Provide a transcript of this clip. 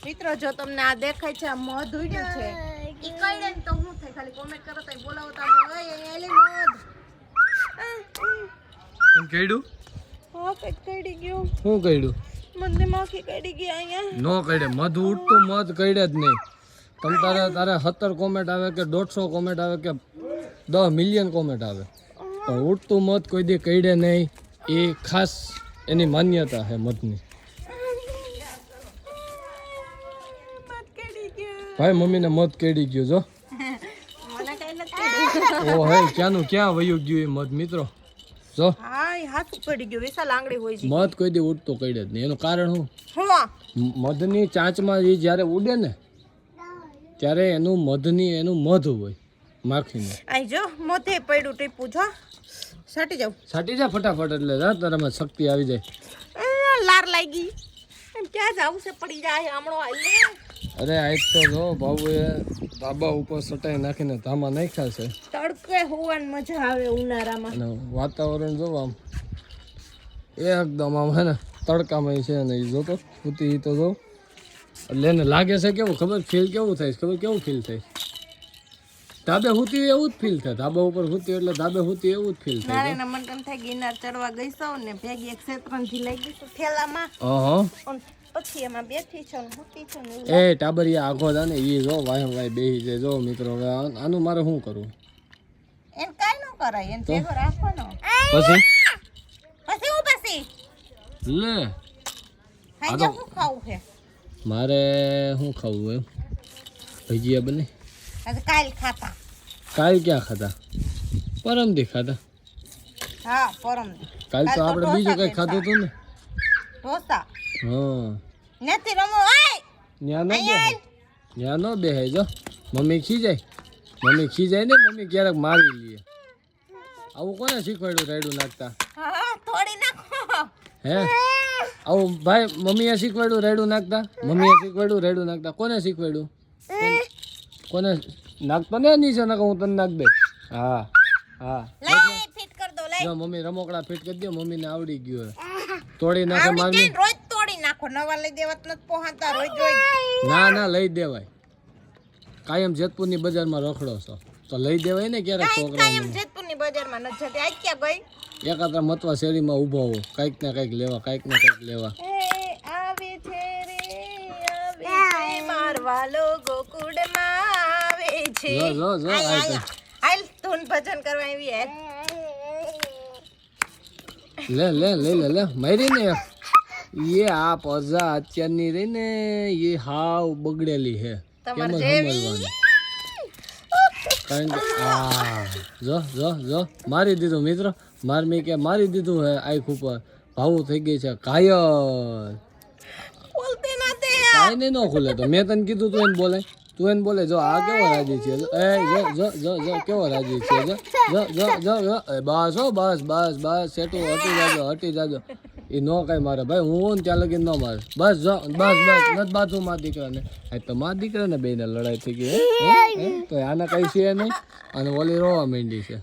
મિત્રો જો તમને આ દેખાય છે આ મધ ઉડ્યું છે ઈ કઈ ને તો હું થાય ખાલી કોમેન્ટ કરો તો બોલાવો તો ઓય એલી મધ એમ કઈડું હા કઈ કઈડી ગયું શું કઈડું મને માખી કઈડી ગઈ અહીંયા નો કઈડે મધ ઉડતું મધ કઈડે જ નહીં તમ તારે 70 કોમેન્ટ આવે કે 150 કોમેન્ટ આવે કે 10 મિલિયન કોમેન્ટ આવે પણ ઉડતું મધ કોઈ દી કઈડે નહીં એ ખાસ એની માન્યતા છે મધની ભાઈ મમ્મીને મધ કેડી ગયો જો મને કઈ નથી ઓ હે ક્યાંનું ક્યાં વયું ગયું એ મધ મિત્રો જો હા હાથ પડી ગયો વિશાલ આંગળી હોય છે મધ કોઈ દી ઉડતું કઈડે જ નહીં એનું કારણ શું હા મધની ચાંચમાં એ જ્યારે ઉડે ને ત્યારે એનું મધ હોય માખીનું આઈ જો મોથે પડ્યું ટીપું જો સાટી જાવ છાટી જા ફટાફટ એટલે જા તારામાં શક્તિ આવી જાય લાર લાગી એમ ક્યાં જાવ છે પડી જાય હમણો આલે અરે આજ તો જો બાબુએ ધાબા ઉપર સટાઈ નાખીને ધામા નાખ્યા છે તડકે હોવાની મજા આવે ઉનાળામાં અને વાતાવરણ જો આમ એકદમ આમ હે ને તડકામાં છે ને એ જોતો ઉતી તો જો એટલે એને લાગે છે કેવું ખબર ફીલ કેવું થાય ખબર કેવું ફીલ થાય ધાબે હુતી એવું જ ફીલ થાય ધાબા ઉપર હુતી એટલે ધાબે હુતી એવું જ ફીલ થાય નારે ના મન કેમ થાય ગિરનાર ચડવા ગઈ સૌ ને ભેગી એક ક્ષેત્રથી લઈ ગઈ છું થેલામાં પછી એમાં બેઠી છો ને હુતી છો ને એ ટાબરિયા આઘો દા ને ઈ જો વાય વાય બેહી જાય જો મિત્રો હવે આનું મારે શું કરવું એમ કાઈ ન કરાય એમ ભેગો રાખવાનો પછી પછી લે હાઈ હું ખાવું છે મારે શું ખાવું એમ ભજીયા બને આજે કાલ ખાતા કાલ ક્યાં ખાધા પરમદી ખાધા હા પરમ કાલ તો આપણે બીજું કઈ ખાધું હતું ને ઢોસા હા નથી રમો આય ન્યા નો બેહે જો મમ્મી ખીજાય ને મમ્મી ક્યારેક મારી લે આવું કોને શીખવાડ્યું રાયડું નાખતા હા થોડી નાખો હે આવું ભાઈ મમ્મીએ શીખવાડ્યું રાયડું નાખતા કોને શીખવાડ્યું કોને નાખતો ને નીચે નાખ હું તને નાખ દે હા લઈ ફિટ કર દો લઈ જો મમ્મી રમકડા ફિટ કરી દે મમ્મીને આવડી ગયું તોડી નાખે મારને રોજ તોડી નાખો નવા લઈ દેવત નથી પોહાતા રોજ ના લઈ દેવાય કાયમ જેતપુરની બજારમાં રખડો છો તો લઈ દેવાય ને ક્યારેક છોકરા કાયમ જેતપુરની બજારમાં ન જતી આજ ક્યાં ગઈ એકાત્રા મતવા શેરીમાં ઊભો હો કંઈક ને કંઈક લેવા આવે છે મારવાલો ગોકુળમાં આવે છે જો હાલ ધૂન ભજન કરવા આવી લે મારી ને ये આ પઝા અત્યારની રહી ને એ હાવ બગડેલી હે કેમ સમજવાની કારણ કે જો મારી દીધું મિત્ર મારમી કે મારી દીધું હે આંખ ઉપર ભાવું થઈ ગઈ છે કાયલ બોલતે ના દે કાઈ નહીં નો ખુલે તો મેં તને કીધું તું એને બોલે જો આ કેવો રાજી છે જો કેવો રાજી છે જો બસ સેટું હટી જાજો એ નો કઈ મારે ભાઈ હું ને ત્યાં લગીને ન મારે બસ નથી બાથું મારા દીકરાને આ તો મારા દીકરાને બેને લડાઈ થઈ ગઈ તો આને કઈ છે નહીં અને ઓલી રોવા માંડી છે